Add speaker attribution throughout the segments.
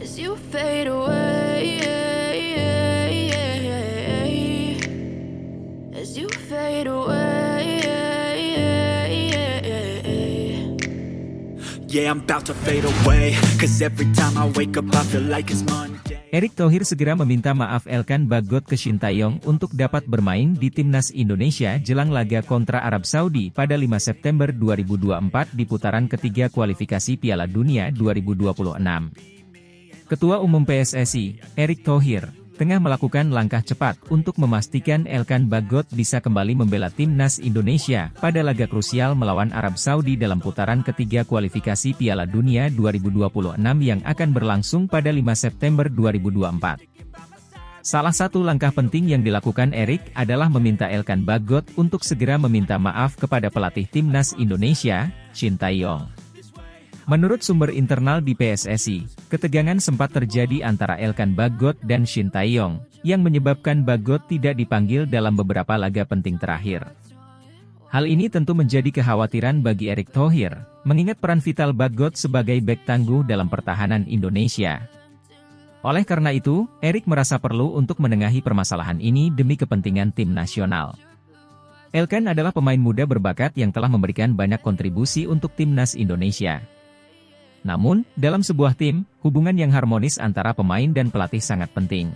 Speaker 1: as you fade away, as you fade away.
Speaker 2: Yeah, I'm about to fade away, cause every time I wake up I feel like it's Monday.
Speaker 3: Erick Thohir segera meminta maaf Elkan Bagot ke Shin Taeyong untuk dapat bermain di timnas Indonesia jelang laga kontra Arab Saudi pada 5 September 2024 di putaran ketiga kualifikasi Piala Dunia 2026. Ketua Umum PSSI, Erick Thohir, tengah melakukan langkah cepat untuk memastikan Elkan Bagot bisa kembali membela timnas Indonesia pada laga krusial melawan Arab Saudi dalam putaran ketiga kualifikasi Piala Dunia 2026 yang akan berlangsung pada 5 September 2024. Salah satu langkah penting yang dilakukan Erick adalah meminta Elkan Bagot untuk segera meminta maaf kepada pelatih timnas Indonesia, Shin Taeyong. Menurut sumber internal di PSSI, ketegangan sempat terjadi antara Elkan Bagot dan Shin Taeyong, yang menyebabkan Bagot tidak dipanggil dalam beberapa laga penting terakhir. Hal ini tentu menjadi kekhawatiran bagi Erick Thohir, mengingat peran vital Bagot sebagai bek tangguh dalam pertahanan Indonesia. Oleh karena itu, Erick merasa perlu untuk menengahi permasalahan ini demi kepentingan tim nasional. Elkan adalah pemain muda berbakat yang telah memberikan banyak kontribusi untuk timnas Indonesia. Namun, dalam sebuah tim, hubungan yang harmonis antara pemain dan pelatih sangat penting.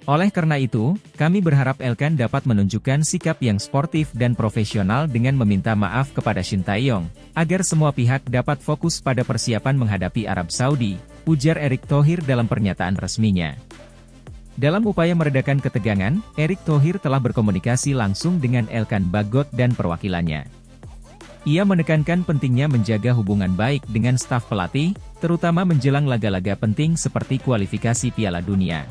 Speaker 3: Oleh karena itu, kami berharap Elkan dapat menunjukkan sikap yang sportif dan profesional dengan meminta maaf kepada Shin Taeyong, agar semua pihak dapat fokus pada persiapan menghadapi Arab Saudi, ujar Erick Thohir dalam pernyataan resminya. Dalam upaya meredakan ketegangan, Erick Thohir telah berkomunikasi langsung dengan Elkan Bagot dan perwakilannya. Ia menekankan pentingnya menjaga hubungan baik dengan staf pelatih, terutama menjelang laga-laga penting seperti kualifikasi Piala Dunia.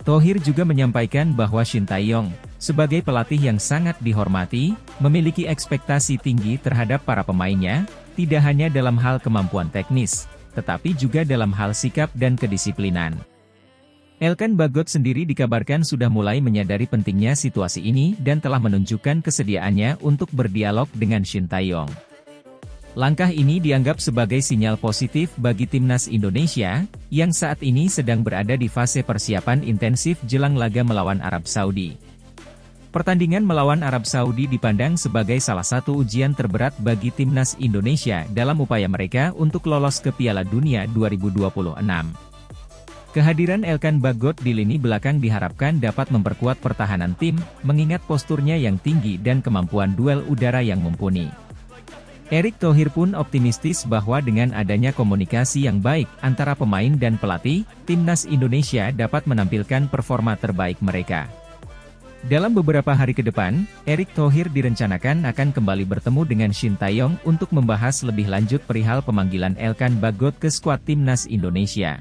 Speaker 3: Thohir juga menyampaikan bahwa Shin Taeyong, sebagai pelatih yang sangat dihormati, memiliki ekspektasi tinggi terhadap para pemainnya, tidak hanya dalam hal kemampuan teknis, tetapi juga dalam hal sikap dan kedisiplinan. Elkan Bagot sendiri dikabarkan sudah mulai menyadari pentingnya situasi ini dan telah menunjukkan kesediaannya untuk berdialog dengan Shin Taeyong. Langkah ini dianggap sebagai sinyal positif bagi timnas Indonesia, yang saat ini sedang berada di fase persiapan intensif jelang laga melawan Arab Saudi. Pertandingan melawan Arab Saudi dipandang sebagai salah satu ujian terberat bagi timnas Indonesia dalam upaya mereka untuk lolos ke Piala Dunia 2026. Kehadiran Elkan Bagot di lini belakang diharapkan dapat memperkuat pertahanan tim, mengingat posturnya yang tinggi dan kemampuan duel udara yang mumpuni. Erick Thohir pun optimistis bahwa dengan adanya komunikasi yang baik antara pemain dan pelatih, timnas Indonesia dapat menampilkan performa terbaik mereka. Dalam beberapa hari ke depan, Erick Thohir direncanakan akan kembali bertemu dengan Shin Taeyong untuk membahas lebih lanjut perihal pemanggilan Elkan Bagot ke skuad timnas Indonesia.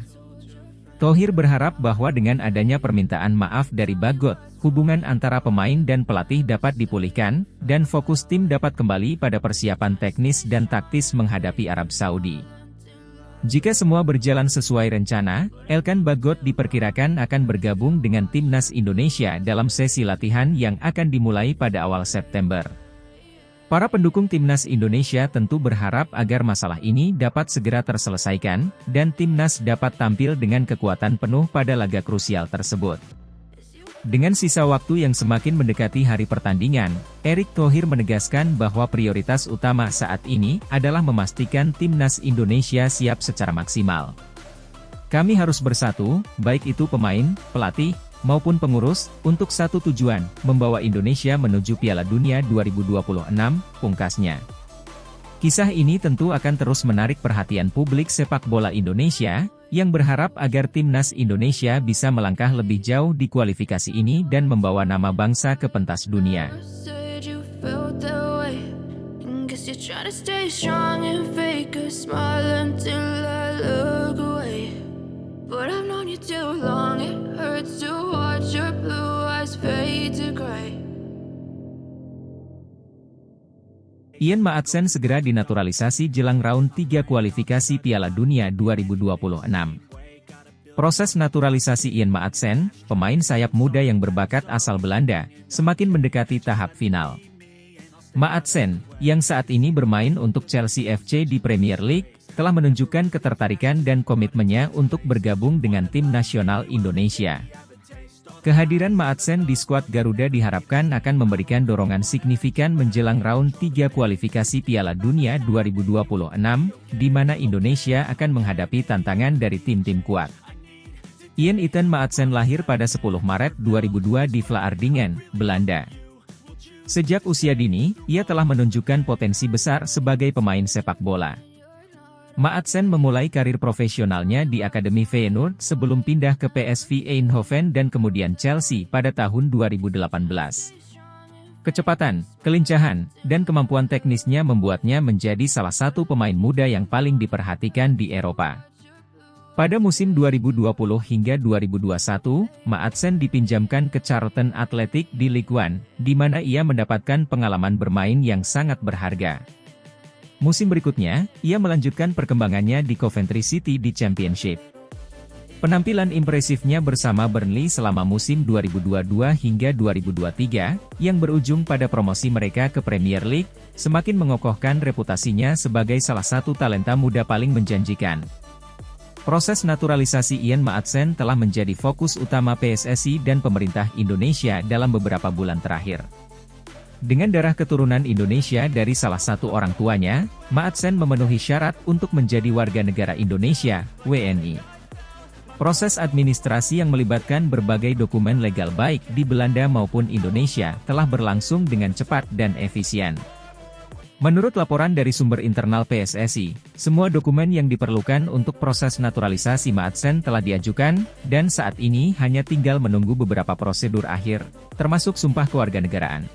Speaker 3: Thohir berharap bahwa dengan adanya permintaan maaf dari Bagot, hubungan antara pemain dan pelatih dapat dipulihkan, dan fokus tim dapat kembali pada persiapan teknis dan taktis menghadapi Arab Saudi. Jika semua berjalan sesuai rencana, Elkan Bagot diperkirakan akan bergabung dengan timnas Indonesia dalam sesi latihan yang akan dimulai pada awal September. Para pendukung timnas Indonesia tentu berharap agar masalah ini dapat segera terselesaikan, dan timnas dapat tampil dengan kekuatan penuh pada laga krusial tersebut. Dengan sisa waktu yang semakin mendekati hari pertandingan, Erick Thohir menegaskan bahwa prioritas utama saat ini adalah memastikan timnas Indonesia siap secara maksimal. Kami harus bersatu, baik itu pemain, pelatih, maupun pengurus, untuk satu tujuan, membawa Indonesia menuju Piala Dunia 2026, pungkasnya. Kisah ini tentu akan terus menarik perhatian publik sepak bola Indonesia, yang berharap agar timnas Indonesia bisa melangkah lebih jauh di kualifikasi ini dan membawa nama bangsa ke pentas dunia.
Speaker 1: Said you felt that way, and guess you're trying to stay strong and fake a smile until I look away. But I've known you too long, it hurts to watch your blue eyes fade to gray.
Speaker 3: Ian Maatsen segera dinaturalisasi jelang round 3 kualifikasi Piala Dunia 2026. Proses naturalisasi Ian Maatsen, pemain sayap muda yang berbakat asal Belanda, semakin mendekati tahap final. Maatsen, yang saat ini bermain untuk Chelsea FC di Premier League, telah menunjukkan ketertarikan dan komitmennya untuk bergabung dengan tim nasional Indonesia. Kehadiran Maatsen di skuad Garuda diharapkan akan memberikan dorongan signifikan menjelang round 3 kualifikasi Piala Dunia 2026, di mana Indonesia akan menghadapi tantangan dari tim-tim kuat. Ian Ethan Maatsen lahir pada 10 Maret 2002 di Vlaardingen, Belanda. Sejak usia dini, ia telah menunjukkan potensi besar sebagai pemain sepak bola. Maatsen memulai karir profesionalnya di Akademi Feyenoord sebelum pindah ke PSV Eindhoven dan kemudian Chelsea pada tahun 2018. Kecepatan, kelincahan, dan kemampuan teknisnya membuatnya menjadi salah satu pemain muda yang paling diperhatikan di Eropa. Pada musim 2020 hingga 2021, Maatsen dipinjamkan ke Charlton Athletic di Ligue 1, di mana ia mendapatkan pengalaman bermain yang sangat berharga. Musim berikutnya, ia melanjutkan perkembangannya di Coventry City di Championship. Penampilan impresifnya bersama Burnley selama musim 2022 hingga 2023, yang berujung pada promosi mereka ke Premier League, semakin mengokohkan reputasinya sebagai salah satu talenta muda paling menjanjikan. Proses naturalisasi Ian Maatsen telah menjadi fokus utama PSSI dan pemerintah Indonesia dalam beberapa bulan terakhir. Dengan darah keturunan Indonesia dari salah satu orang tuanya, Maatsen memenuhi syarat untuk menjadi warga negara Indonesia, WNI. Proses administrasi yang melibatkan berbagai dokumen legal baik di Belanda maupun Indonesia telah berlangsung dengan cepat dan efisien. Menurut laporan dari sumber internal PSSI, semua dokumen yang diperlukan untuk proses naturalisasi Maatsen telah diajukan, dan saat ini hanya tinggal menunggu beberapa prosedur akhir, termasuk sumpah kewarganegaraan.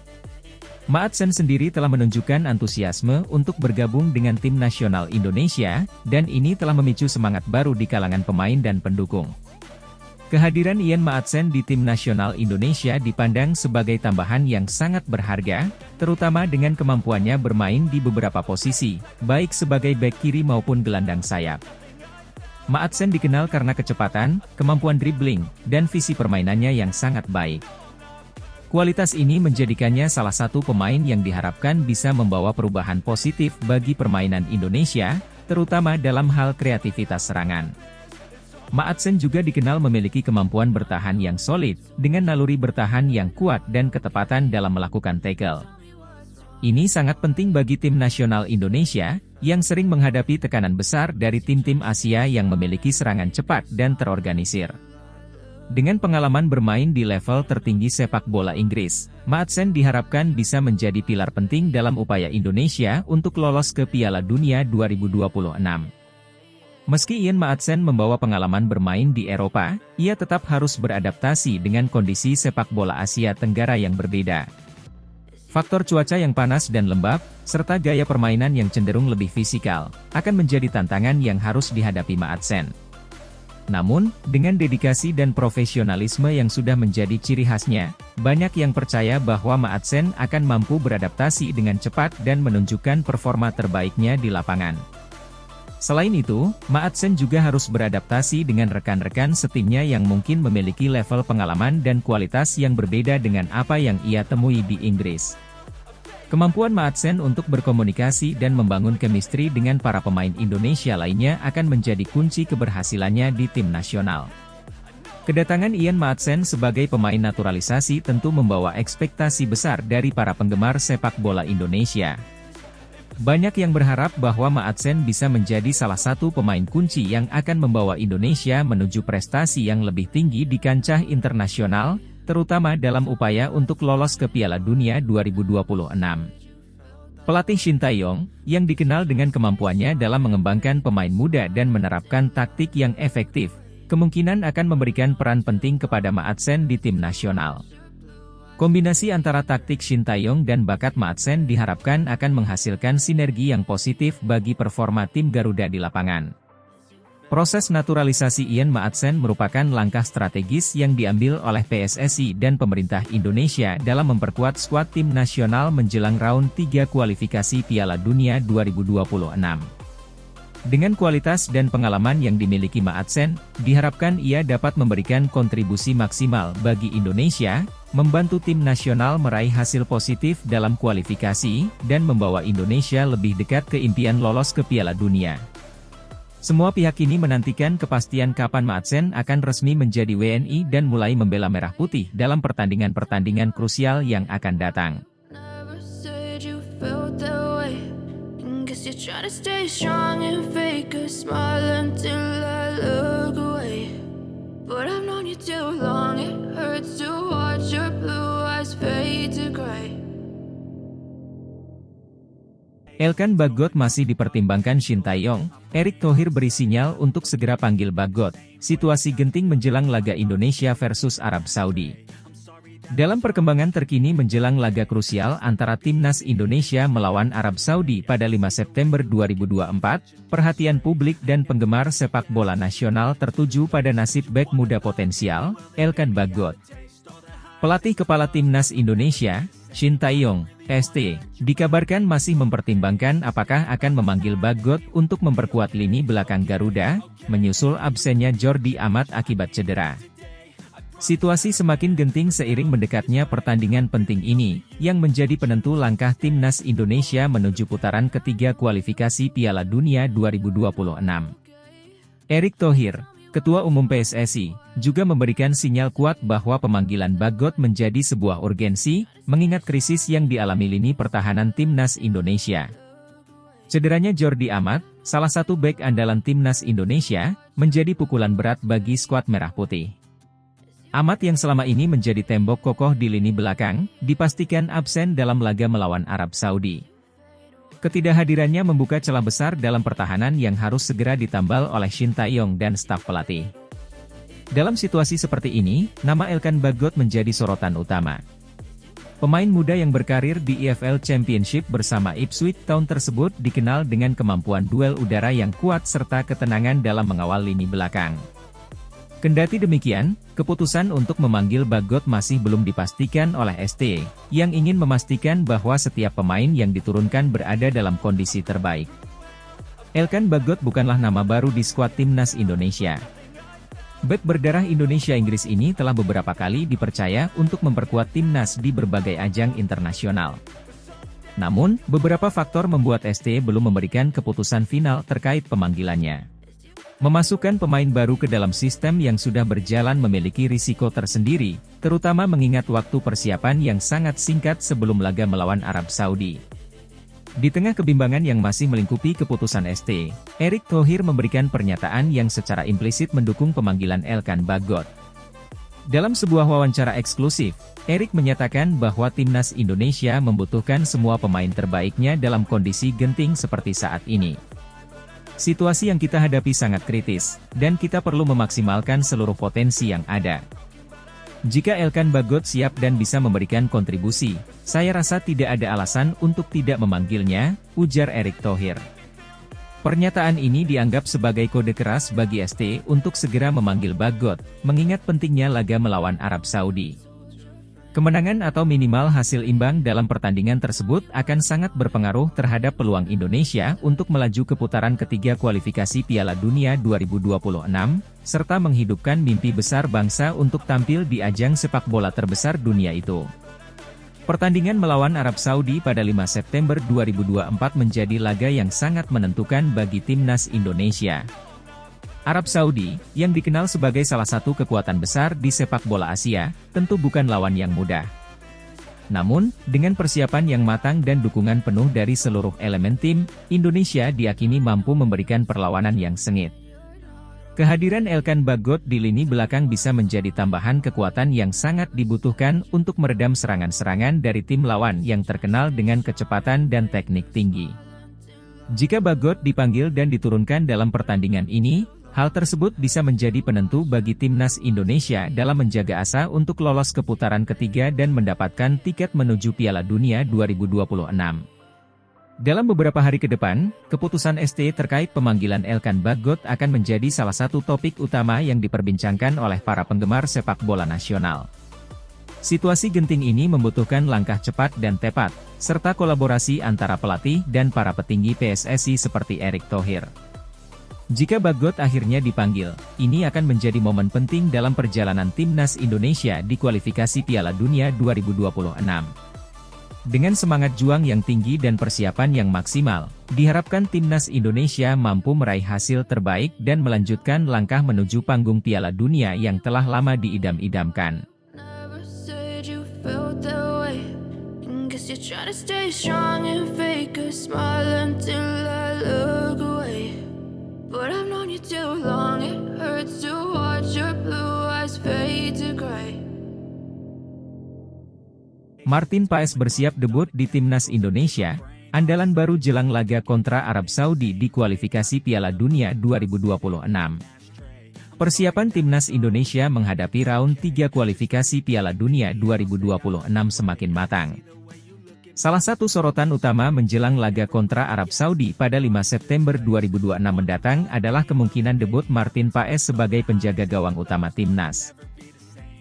Speaker 3: Maatsen sendiri telah menunjukkan antusiasme untuk bergabung dengan tim nasional Indonesia, dan ini telah memicu semangat baru di kalangan pemain dan pendukung. Kehadiran Ian Maatsen di tim nasional Indonesia dipandang sebagai tambahan yang sangat berharga, terutama dengan kemampuannya bermain di beberapa posisi, baik sebagai bek kiri maupun gelandang sayap. Maatsen dikenal karena kecepatan, kemampuan dribbling, dan visi permainannya yang sangat baik. Kualitas ini menjadikannya salah satu pemain yang diharapkan bisa membawa perubahan positif bagi permainan Indonesia, terutama dalam hal kreativitas serangan. Maatsen juga dikenal memiliki kemampuan bertahan yang solid, dengan naluri bertahan yang kuat dan ketepatan dalam melakukan tackle. Ini sangat penting bagi tim nasional Indonesia, yang sering menghadapi tekanan besar dari tim-tim Asia yang memiliki serangan cepat dan terorganisir. Dengan pengalaman bermain di level tertinggi sepak bola Inggris, Maatsen diharapkan bisa menjadi pilar penting dalam upaya Indonesia untuk lolos ke Piala Dunia 2026. Meski Ian Maatsen membawa pengalaman bermain di Eropa, ia tetap harus beradaptasi dengan kondisi sepak bola Asia Tenggara yang berbeda. Faktor cuaca yang panas dan lembab, serta gaya permainan yang cenderung lebih fisikal, akan menjadi tantangan yang harus dihadapi Maatsen. Namun, dengan dedikasi dan profesionalisme yang sudah menjadi ciri khasnya, banyak yang percaya bahwa Maatsen akan mampu beradaptasi dengan cepat dan menunjukkan performa terbaiknya di lapangan. Selain itu, Maatsen juga harus beradaptasi dengan rekan-rekan setimnya yang mungkin memiliki level pengalaman dan kualitas yang berbeda dengan apa yang ia temui di Inggris. Kemampuan Maatsen untuk berkomunikasi dan membangun chemistry dengan para pemain Indonesia lainnya akan menjadi kunci keberhasilannya di tim nasional. Kedatangan Ian Maatsen sebagai pemain naturalisasi tentu membawa ekspektasi besar dari para penggemar sepak bola Indonesia. Banyak yang berharap bahwa Maatsen bisa menjadi salah satu pemain kunci yang akan membawa Indonesia menuju prestasi yang lebih tinggi di kancah internasional, terutama dalam upaya untuk lolos ke Piala Dunia 2026. Pelatih Shin Tae-yong, yang dikenal dengan kemampuannya dalam mengembangkan pemain muda dan menerapkan taktik yang efektif, kemungkinan akan memberikan peran penting kepada Maatsen di tim nasional. Kombinasi antara taktik Shin Tae-yong dan bakat Maatsen diharapkan akan menghasilkan sinergi yang positif bagi performa tim Garuda di lapangan. Proses naturalisasi Ian Maatsen merupakan langkah strategis yang diambil oleh PSSI dan pemerintah Indonesia dalam memperkuat skuad tim nasional menjelang round 3 kualifikasi Piala Dunia 2026. Dengan kualitas dan pengalaman yang dimiliki Maatsen, diharapkan ia dapat memberikan kontribusi maksimal bagi Indonesia, membantu tim nasional meraih hasil positif dalam kualifikasi, dan membawa Indonesia lebih dekat ke impian lolos ke Piala Dunia. Semua pihak kini menantikan kepastian kapan Madsen akan resmi menjadi WNI dan mulai membela Merah Putih dalam pertandingan-pertandingan krusial yang akan datang.
Speaker 1: Never said you felt that way. Guess you're trying to stay strong and fake a smile until I look away. But I've known you too long, it hurts to watch your blue eyes fade to gray.
Speaker 3: Elkan Bagot masih dipertimbangkan Shin Tae-yong. Erick Thohir beri sinyal untuk segera panggil Bagot. Situasi genting menjelang laga Indonesia versus Arab Saudi. Dalam perkembangan terkini menjelang laga krusial antara Timnas Indonesia melawan Arab Saudi pada 5 September 2024, perhatian publik dan penggemar sepak bola nasional tertuju pada nasib bek muda potensial, Elkan Bagot. Pelatih kepala Timnas Indonesia, Shin Tae-yong, ST, dikabarkan masih mempertimbangkan apakah akan memanggil Bagot untuk memperkuat lini belakang Garuda, menyusul absennya Jordi Amat akibat cedera. Situasi semakin genting seiring mendekatnya pertandingan penting ini, yang menjadi penentu langkah Timnas Indonesia menuju putaran ketiga kualifikasi Piala Dunia 2026. Erick Thohir, Ketua Umum PSSI, juga memberikan sinyal kuat bahwa pemanggilan Bagot menjadi sebuah urgensi, mengingat krisis yang dialami lini pertahanan Timnas Indonesia. Cederanya Jordi Amat, salah satu bek andalan Timnas Indonesia, menjadi pukulan berat bagi skuad Merah Putih. Amat yang selama ini menjadi tembok kokoh di lini belakang, dipastikan absen dalam laga melawan Arab Saudi. Ketidakhadirannya membuka celah besar dalam pertahanan yang harus segera ditambal oleh Shin Tae-yong dan staf pelatih. Dalam situasi seperti ini, nama Elkan Bagot menjadi sorotan utama. Pemain muda yang berkarir di EFL Championship bersama Ipswich Town tersebut dikenal dengan kemampuan duel udara yang kuat serta ketenangan dalam mengawal lini belakang. Kendati demikian, keputusan untuk memanggil Bagot masih belum dipastikan oleh ST, yang ingin memastikan bahwa setiap pemain yang diturunkan berada dalam kondisi terbaik. Elkan Bagot bukanlah nama baru di skuad Timnas Indonesia. Bek berdarah Indonesia Inggris ini telah beberapa kali dipercaya untuk memperkuat timnas di berbagai ajang internasional. Namun, beberapa faktor membuat ST belum memberikan keputusan final terkait pemanggilannya. Memasukkan pemain baru ke dalam sistem yang sudah berjalan memiliki risiko tersendiri, terutama mengingat waktu persiapan yang sangat singkat sebelum laga melawan Arab Saudi. Di tengah kebimbangan yang masih melingkupi keputusan ST, Erick Thohir memberikan pernyataan yang secara implisit mendukung pemanggilan Elkan Bagot. Dalam sebuah wawancara eksklusif, Erick menyatakan bahwa Timnas Indonesia membutuhkan semua pemain terbaiknya dalam kondisi genting seperti saat ini. Situasi yang kita hadapi sangat kritis, dan kita perlu memaksimalkan seluruh potensi yang ada. Jika Elkan Bagot siap dan bisa memberikan kontribusi, saya rasa tidak ada alasan untuk tidak memanggilnya, ujar Erick Thohir. Pernyataan ini dianggap sebagai kode keras bagi ST untuk segera memanggil Bagot, mengingat pentingnya laga melawan Arab Saudi. Kemenangan atau minimal hasil imbang dalam pertandingan tersebut akan sangat berpengaruh terhadap peluang Indonesia untuk melaju ke putaran ketiga kualifikasi Piala Dunia 2026, serta menghidupkan mimpi besar bangsa untuk tampil di ajang sepak bola terbesar dunia itu. Pertandingan melawan Arab Saudi pada 5 September 2024 menjadi laga yang sangat menentukan bagi Timnas Indonesia. Arab Saudi, yang dikenal sebagai salah satu kekuatan besar di sepak bola Asia, tentu bukan lawan yang mudah. Namun, dengan persiapan yang matang dan dukungan penuh dari seluruh elemen tim, Indonesia diyakini mampu memberikan perlawanan yang sengit. Kehadiran Elkan Bagot di lini belakang bisa menjadi tambahan kekuatan yang sangat dibutuhkan untuk meredam serangan-serangan dari tim lawan yang terkenal dengan kecepatan dan teknik tinggi. Jika Bagot dipanggil dan diturunkan dalam pertandingan ini, hal tersebut bisa menjadi penentu bagi Timnas Indonesia dalam menjaga asa untuk lolos ke putaran ketiga dan mendapatkan tiket menuju Piala Dunia 2026. Dalam beberapa hari ke depan, keputusan ST terkait pemanggilan Elkan Bagot akan menjadi salah satu topik utama yang diperbincangkan oleh para penggemar sepak bola nasional. Situasi genting ini membutuhkan langkah cepat dan tepat, serta kolaborasi antara pelatih dan para petinggi PSSI seperti Erick Thohir. Jika Bagot akhirnya dipanggil, ini akan menjadi momen penting dalam perjalanan Timnas Indonesia di kualifikasi Piala Dunia 2026. Dengan semangat juang yang tinggi dan persiapan yang maksimal, diharapkan timnas Indonesia mampu meraih hasil terbaik dan melanjutkan langkah menuju panggung Piala Dunia yang telah lama diidam-idamkan.
Speaker 1: Never said you felt that way. Guess you're trying to stay strong and fake a smile until I look away. But I've known you too long, it hurts to watch your blue eyes fade to gray.
Speaker 3: Martin Paes bersiap debut di timnas Indonesia, andalan baru jelang laga kontra Arab Saudi di kualifikasi Piala Dunia 2026. Persiapan timnas Indonesia menghadapi round 3 kualifikasi Piala Dunia 2026 semakin matang. Salah satu sorotan utama menjelang laga kontra Arab Saudi pada 5 September 2026 mendatang adalah kemungkinan debut Martin Paes sebagai penjaga gawang utama timnas.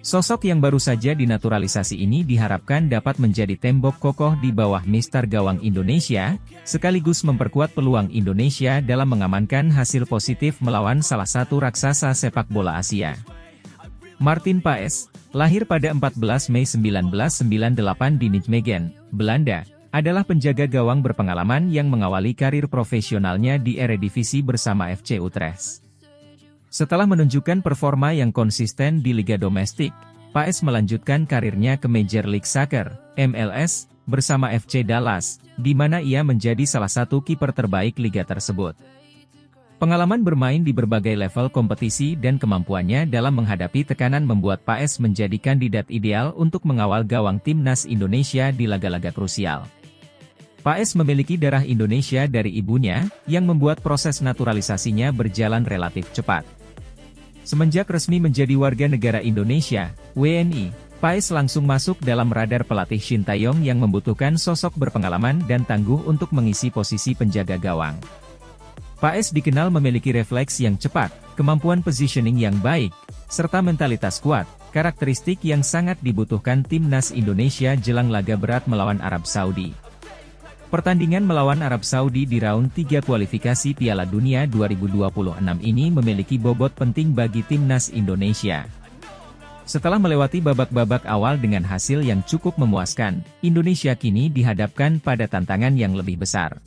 Speaker 3: Sosok yang baru saja dinaturalisasi ini diharapkan dapat menjadi tembok kokoh di bawah mistar gawang Indonesia, sekaligus memperkuat peluang Indonesia dalam mengamankan hasil positif melawan salah satu raksasa sepak bola Asia. Martin Paes, lahir pada 14 Mei 1998 di Nijmegen, Belanda, adalah penjaga gawang berpengalaman yang mengawali karir profesionalnya di Eredivisie bersama FC Utrecht. Setelah menunjukkan performa yang konsisten di liga domestik, Paes melanjutkan karirnya ke Major League Soccer, MLS, bersama FC Dallas, di mana ia menjadi salah satu kiper terbaik liga tersebut. Pengalaman bermain di berbagai level kompetisi dan kemampuannya dalam menghadapi tekanan membuat Paes menjadi kandidat ideal untuk mengawal gawang timnas Indonesia di laga-laga krusial. Paes memiliki darah Indonesia dari ibunya, yang membuat proses naturalisasinya berjalan relatif cepat. Semenjak resmi menjadi warga negara Indonesia, WNI, Paes langsung masuk dalam radar pelatih Shin Tae-yong yang membutuhkan sosok berpengalaman dan tangguh untuk mengisi posisi penjaga gawang. Paes dikenal memiliki refleks yang cepat, kemampuan positioning yang baik, serta mentalitas kuat, karakteristik yang sangat dibutuhkan timnas Indonesia jelang laga berat melawan Arab Saudi. Pertandingan melawan Arab Saudi di round 3 kualifikasi Piala Dunia 2026 ini memiliki bobot penting bagi timnas Indonesia. Setelah melewati babak-babak awal dengan hasil yang cukup memuaskan, Indonesia kini dihadapkan pada tantangan yang lebih besar.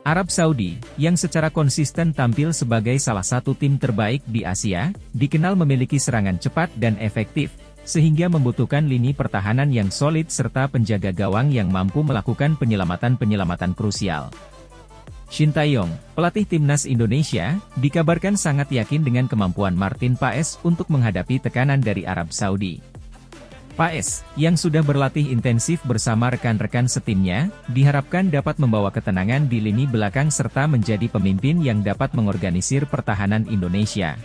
Speaker 3: Arab Saudi, yang secara konsisten tampil sebagai salah satu tim terbaik di Asia, dikenal memiliki serangan cepat dan efektif, sehingga membutuhkan lini pertahanan yang solid serta penjaga gawang yang mampu melakukan penyelamatan-penyelamatan krusial. Shin Tae-yong, pelatih timnas Indonesia, dikabarkan sangat yakin dengan kemampuan Martin Paes untuk menghadapi tekanan dari Arab Saudi. Paes, yang sudah berlatih intensif bersama rekan-rekan setimnya, diharapkan dapat membawa ketenangan di lini belakang serta menjadi pemimpin yang dapat mengorganisir pertahanan Indonesia.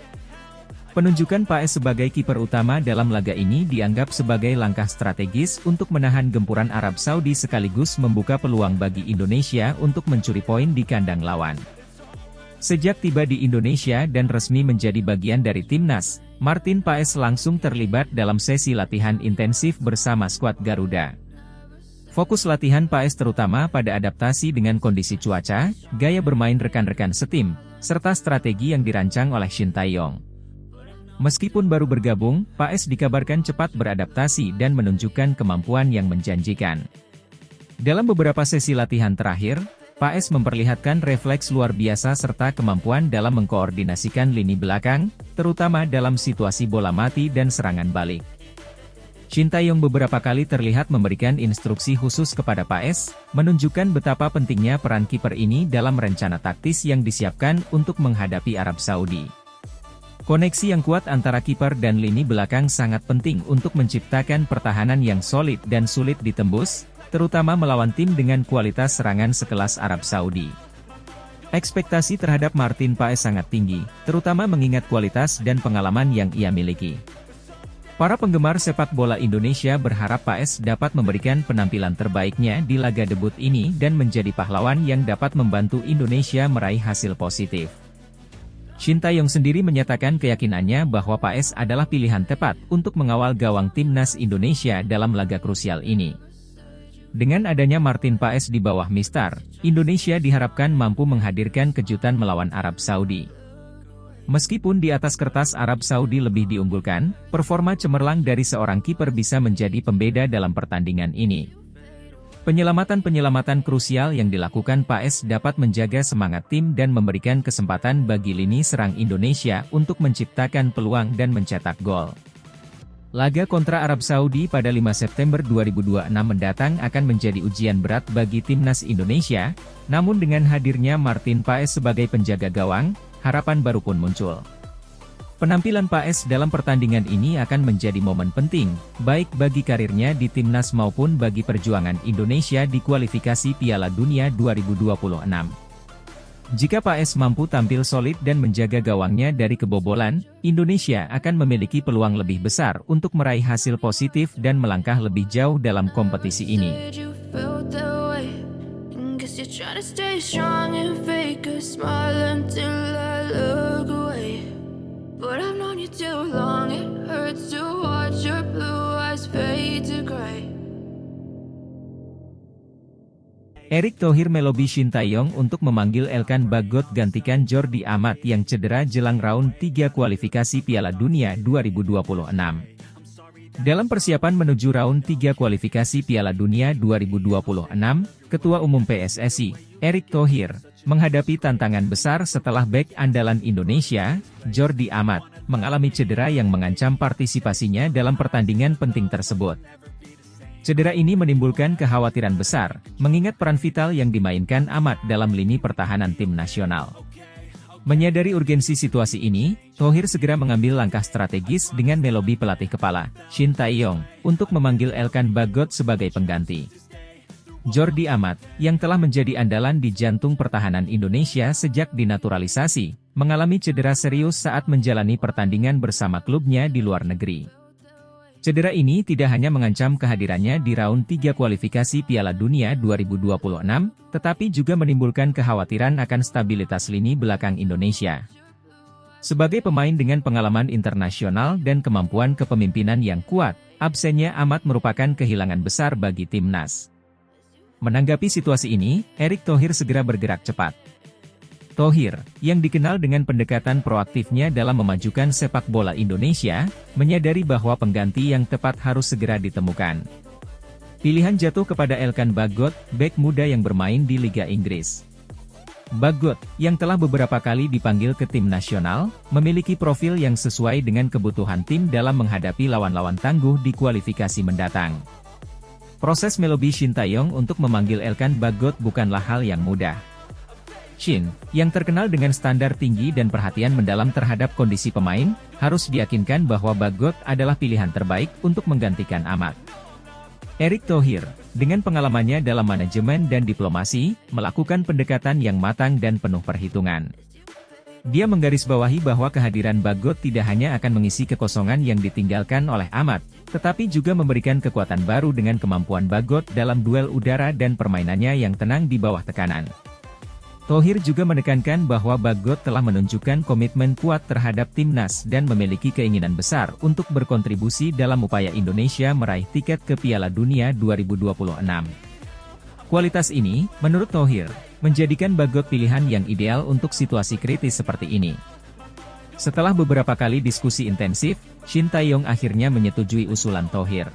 Speaker 3: Penunjukan Paes sebagai kiper utama dalam laga ini dianggap sebagai langkah strategis untuk menahan gempuran Arab Saudi sekaligus membuka peluang bagi Indonesia untuk mencuri poin di kandang lawan. Sejak tiba di Indonesia dan resmi menjadi bagian dari timnas, Martin Paes langsung terlibat dalam sesi latihan intensif bersama skuad Garuda. Fokus latihan Paes terutama pada adaptasi dengan kondisi cuaca, gaya bermain rekan-rekan setim, serta strategi yang dirancang oleh Shin Tae-yong. Meskipun baru bergabung, Paes dikabarkan cepat beradaptasi dan menunjukkan kemampuan yang menjanjikan. Dalam beberapa sesi latihan terakhir, Paes memperlihatkan refleks luar biasa serta kemampuan dalam mengkoordinasikan lini belakang, terutama dalam situasi bola mati dan serangan balik. Shin Tae-yong beberapa kali terlihat memberikan instruksi khusus kepada Paes, menunjukkan betapa pentingnya peran kiper ini dalam rencana taktis yang disiapkan untuk menghadapi Arab Saudi. Koneksi yang kuat antara kiper dan lini belakang sangat penting untuk menciptakan pertahanan yang solid dan sulit ditembus, terutama melawan tim dengan kualitas serangan sekelas Arab Saudi. Ekspektasi terhadap Martin Paes sangat tinggi, terutama mengingat kualitas dan pengalaman yang ia miliki. Para penggemar sepak bola Indonesia berharap Paes dapat memberikan penampilan terbaiknya di laga debut ini dan menjadi pahlawan yang dapat membantu Indonesia meraih hasil positif. Shin Tae-yong sendiri menyatakan keyakinannya bahwa Paes adalah pilihan tepat untuk mengawal gawang timnas Indonesia dalam laga krusial ini. Dengan adanya Martin Paes di bawah mistar, Indonesia diharapkan mampu menghadirkan kejutan melawan Arab Saudi. Meskipun di atas kertas Arab Saudi lebih diunggulkan, performa cemerlang dari seorang kiper bisa menjadi pembeda dalam pertandingan ini. Penyelamatan-penyelamatan krusial yang dilakukan Paes dapat menjaga semangat tim dan memberikan kesempatan bagi lini serang Indonesia untuk menciptakan peluang dan mencetak gol. Laga kontra Arab Saudi pada 5 September 2026 mendatang akan menjadi ujian berat bagi timnas Indonesia, namun dengan hadirnya Martin Paes sebagai penjaga gawang, harapan baru pun muncul. Penampilan Paes dalam pertandingan ini akan menjadi momen penting, baik bagi karirnya di timnas maupun bagi perjuangan Indonesia di kualifikasi Piala Dunia 2026. Jika Paes mampu tampil solid dan menjaga gawangnya dari kebobolan, Indonesia akan memiliki peluang lebih besar untuk meraih hasil positif dan melangkah lebih jauh dalam kompetisi ini.
Speaker 1: Said you felt that way. Guess you're trying to stay strong and fake a smile until I look away. But I've known you too long, it hurts to watch your blue eyes fade to gray.
Speaker 3: Erick Thohir melobi Shin Tae-yong untuk memanggil Elkan Bagot gantikan Jordi Amat yang cedera jelang round 3 kualifikasi Piala Dunia 2026. Dalam persiapan menuju round 3 kualifikasi Piala Dunia 2026, Ketua Umum PSSI, Erick Thohir, menghadapi tantangan besar setelah bek andalan Indonesia, Jordi Amat, mengalami cedera yang mengancam partisipasinya dalam pertandingan penting tersebut. Cedera ini menimbulkan kekhawatiran besar, mengingat peran vital yang dimainkan Amat dalam lini pertahanan tim nasional. Menyadari urgensi situasi ini, Thohir segera mengambil langkah strategis dengan melobi pelatih kepala, Shin Tae-yong, untuk memanggil Elkan Bagot sebagai pengganti. Jordi Amat, yang telah menjadi andalan di jantung pertahanan Indonesia sejak dinaturalisasi, mengalami cedera serius saat menjalani pertandingan bersama klubnya di luar negeri. Cedera ini tidak hanya mengancam kehadirannya di round 3 kualifikasi Piala Dunia 2026, tetapi juga menimbulkan kekhawatiran akan stabilitas lini belakang Indonesia. Sebagai pemain dengan pengalaman internasional dan kemampuan kepemimpinan yang kuat, absennya Amat merupakan kehilangan besar bagi timnas. Menanggapi situasi ini, Erick Thohir segera bergerak cepat. Thohir, yang dikenal dengan pendekatan proaktifnya dalam memajukan sepak bola Indonesia, menyadari bahwa pengganti yang tepat harus segera ditemukan. Pilihan jatuh kepada Elkan Bagot, bek muda yang bermain di Liga Inggris. Bagot, yang telah beberapa kali dipanggil ke tim nasional, memiliki profil yang sesuai dengan kebutuhan tim dalam menghadapi lawan-lawan tangguh di kualifikasi mendatang. Proses melobi Shin Tae-yong untuk memanggil Elkan Bagot bukanlah hal yang mudah. Shin, yang terkenal dengan standar tinggi dan perhatian mendalam terhadap kondisi pemain, harus diyakinkan bahwa Bagot adalah pilihan terbaik untuk menggantikan Amat. Erick Thohir, dengan pengalamannya dalam manajemen dan diplomasi, melakukan pendekatan yang matang dan penuh perhitungan. Dia menggarisbawahi bahwa kehadiran Bagot tidak hanya akan mengisi kekosongan yang ditinggalkan oleh Amat, tetapi juga memberikan kekuatan baru dengan kemampuan Bagot dalam duel udara dan permainannya yang tenang di bawah tekanan. Thohir juga menekankan bahwa Bagot telah menunjukkan komitmen kuat terhadap timnas dan memiliki keinginan besar untuk berkontribusi dalam upaya Indonesia meraih tiket ke Piala Dunia 2026. Kualitas ini, menurut Thohir, menjadikan Bagot pilihan yang ideal untuk situasi kritis seperti ini. Setelah beberapa kali diskusi intensif, Shin Tae-yong akhirnya menyetujui usulan Thohir.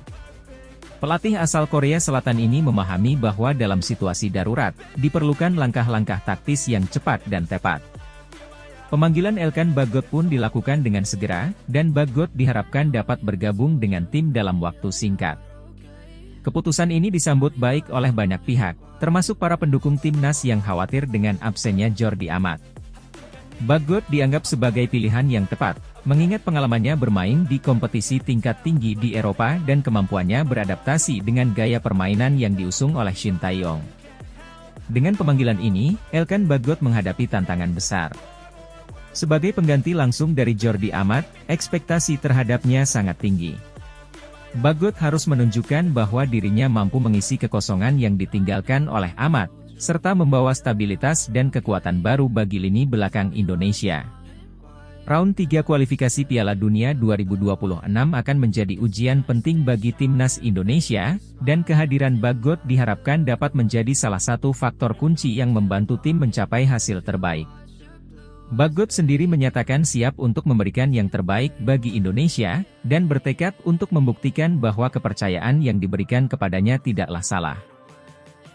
Speaker 3: Pelatih asal Korea Selatan ini memahami bahwa dalam situasi darurat, diperlukan langkah-langkah taktis yang cepat dan tepat. Pemanggilan Elkan Bagot pun dilakukan dengan segera, dan Bagot diharapkan dapat bergabung dengan tim dalam waktu singkat. Keputusan ini disambut baik oleh banyak pihak, termasuk para pendukung timnas yang khawatir dengan absennya Jordi Amat. Bagot dianggap sebagai pilihan yang tepat, mengingat pengalamannya bermain di kompetisi tingkat tinggi di Eropa dan kemampuannya beradaptasi dengan gaya permainan yang diusung oleh Shin Tae-yong. Dengan pemanggilan ini, Elkan Bagot menghadapi tantangan besar. Sebagai pengganti langsung dari Jordi Amat, ekspektasi terhadapnya sangat tinggi. Bagot harus menunjukkan bahwa dirinya mampu mengisi kekosongan yang ditinggalkan oleh Amat, serta membawa stabilitas dan kekuatan baru bagi lini belakang Indonesia. Round 3 kualifikasi Piala Dunia 2026 akan menjadi ujian penting bagi timnas Indonesia, dan kehadiran Bagot diharapkan dapat menjadi salah satu faktor kunci yang membantu tim mencapai hasil terbaik. Bagot sendiri menyatakan siap untuk memberikan yang terbaik bagi Indonesia, dan bertekad untuk membuktikan bahwa kepercayaan yang diberikan kepadanya tidaklah salah.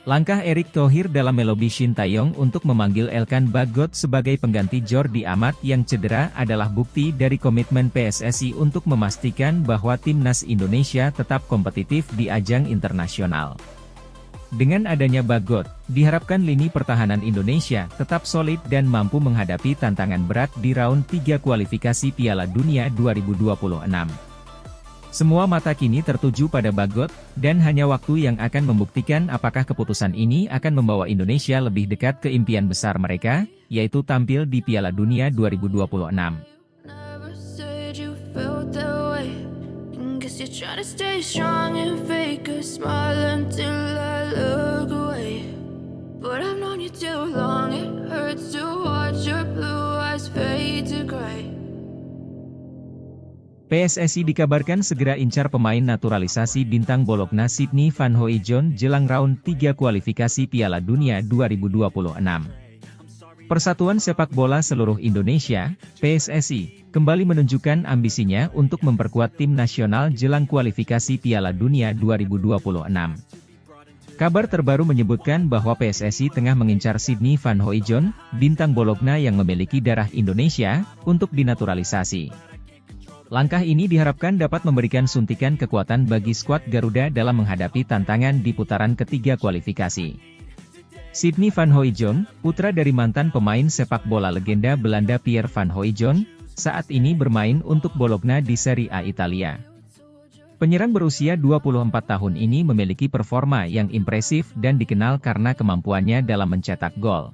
Speaker 3: Langkah Erick Thohir dalam melobi Shin Tae-yong untuk memanggil Elkan Bagot sebagai pengganti Jordi Amat yang cedera adalah bukti dari komitmen PSSI untuk memastikan bahwa timnas Indonesia tetap kompetitif di ajang internasional. Dengan adanya Bagot, diharapkan lini pertahanan Indonesia tetap solid dan mampu menghadapi tantangan berat di round 3 kualifikasi Piala Dunia 2026. Semua mata kini tertuju pada Bagot, dan hanya waktu yang akan membuktikan apakah keputusan ini akan membawa Indonesia lebih dekat ke impian besar mereka, yaitu tampil di Piala Dunia 2026.
Speaker 1: Never said you felt that way. Guess you're trying to stay strong and fake a smile until I look away. But I've known you too long, it hurts to watch your blue eyes fade to gray.
Speaker 3: PSSI dikabarkan segera incar pemain naturalisasi bintang Bologna Sydney Van Hooijdonk jelang round 3 kualifikasi Piala Dunia 2026. Persatuan Sepak Bola Seluruh Indonesia, PSSI, kembali menunjukkan ambisinya untuk memperkuat tim nasional jelang kualifikasi Piala Dunia 2026. Kabar terbaru menyebutkan bahwa PSSI tengah mengincar Sydney Van Hooijdonk, bintang Bologna yang memiliki darah Indonesia, untuk dinaturalisasi. Langkah ini diharapkan dapat memberikan suntikan kekuatan bagi skuad Garuda dalam menghadapi tantangan di putaran ketiga kualifikasi. Sydney Van Hooijdonk, putra dari mantan pemain sepak bola legenda Belanda Pierre Van Hooijdonk, saat ini bermain untuk Bologna di Serie A Italia. Penyerang berusia 24 tahun ini memiliki performa yang impresif dan dikenal karena kemampuannya dalam mencetak gol.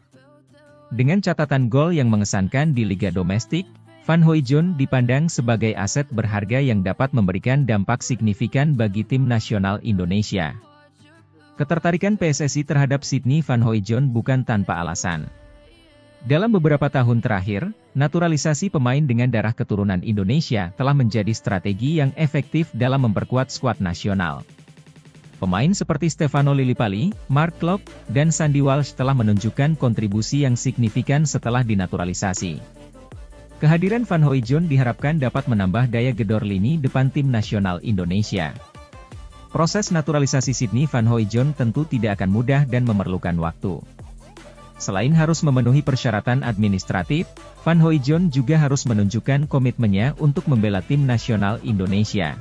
Speaker 3: Dengan catatan gol yang mengesankan di liga domestik, Van Hooijdonk dipandang sebagai aset berharga yang dapat memberikan dampak signifikan bagi tim nasional Indonesia. Ketertarikan PSSI terhadap Sydney Van Hooijdonk bukan tanpa alasan. Dalam beberapa tahun terakhir, naturalisasi pemain dengan darah keturunan Indonesia telah menjadi strategi yang efektif dalam memperkuat skuad nasional. Pemain seperti Stefano Lillipali, Mark Klok, dan Sandy Walsh telah menunjukkan kontribusi yang signifikan setelah dinaturalisasi. Kehadiran Van Hooijdonk diharapkan dapat menambah daya gedor lini depan tim nasional Indonesia. Proses naturalisasi Sydney Van Hooijdonk tentu tidak akan mudah dan memerlukan waktu. Selain harus memenuhi persyaratan administratif, Van Hooijdonk juga harus menunjukkan komitmennya untuk membela tim nasional Indonesia.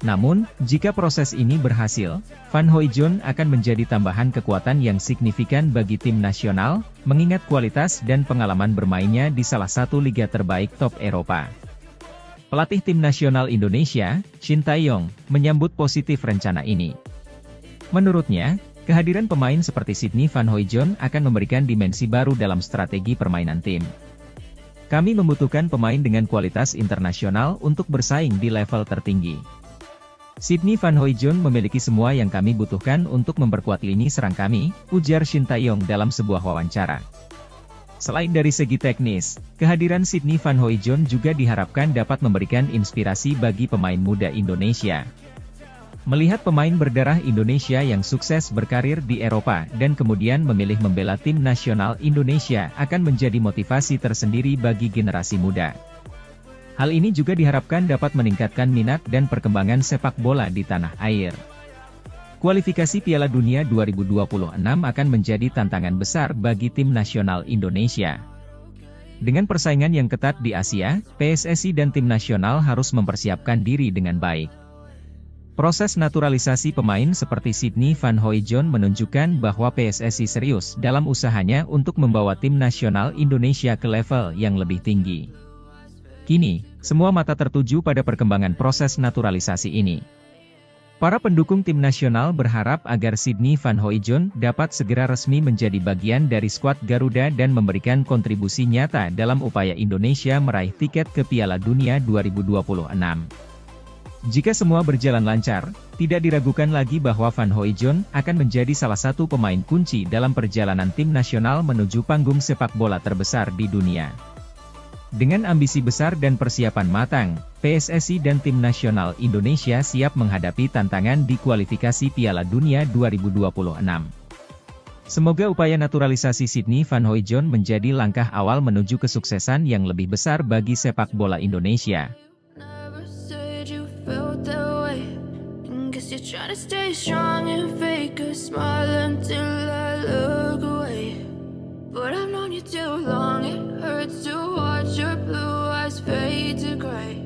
Speaker 3: Namun, jika proses ini berhasil, Van Hooijdonk akan menjadi tambahan kekuatan yang signifikan bagi tim nasional, mengingat kualitas dan pengalaman bermainnya di salah satu liga terbaik top Eropa. Pelatih tim nasional Indonesia, Shin Tae-yong, menyambut positif rencana ini. Menurutnya, kehadiran pemain seperti Sydney Van Hooijdonk akan memberikan dimensi baru dalam strategi permainan tim. Kami membutuhkan pemain dengan kualitas internasional untuk bersaing di level tertinggi. Sydney Van Hooijdonk memiliki semua yang kami butuhkan untuk memperkuat lini serang kami, ujar Shin Tae-yong dalam sebuah wawancara. Selain dari segi teknis, kehadiran Sydney Van Hooijdonk juga diharapkan dapat memberikan inspirasi bagi pemain muda Indonesia. Melihat pemain berdarah Indonesia yang sukses berkarir di Eropa dan kemudian memilih membela tim nasional Indonesia akan menjadi motivasi tersendiri bagi generasi muda. Hal ini juga diharapkan dapat meningkatkan minat dan perkembangan sepak bola di tanah air. Kualifikasi Piala Dunia 2026 akan menjadi tantangan besar bagi tim nasional Indonesia. Dengan persaingan yang ketat di Asia, PSSI dan tim nasional harus mempersiapkan diri dengan baik. Proses naturalisasi pemain seperti Sydney Van Hooijdonk menunjukkan bahwa PSSI serius dalam usahanya untuk membawa tim nasional Indonesia ke level yang lebih tinggi. Kini, semua mata tertuju pada perkembangan proses naturalisasi ini. Para pendukung tim nasional berharap agar Sydney Van Hooijdonk dapat segera resmi menjadi bagian dari skuad Garuda dan memberikan kontribusi nyata dalam upaya Indonesia meraih tiket ke Piala Dunia 2026. Jika semua berjalan lancar, tidak diragukan lagi bahwa Van Hooijdonk akan menjadi salah satu pemain kunci dalam perjalanan tim nasional menuju panggung sepak bola terbesar di dunia. Dengan ambisi besar dan persiapan matang, PSSI dan tim nasional Indonesia siap menghadapi tantangan di kualifikasi Piala Dunia 2026. Semoga upaya naturalisasi Sydney Van Hooijdonk menjadi langkah awal menuju kesuksesan yang lebih besar bagi sepak bola Indonesia.
Speaker 1: Never said you felt that way. Guess guess you're trying to stay strong and fake a smile until I look away. But I've known you too long, it hurts to watch your blue eyes fade to gray.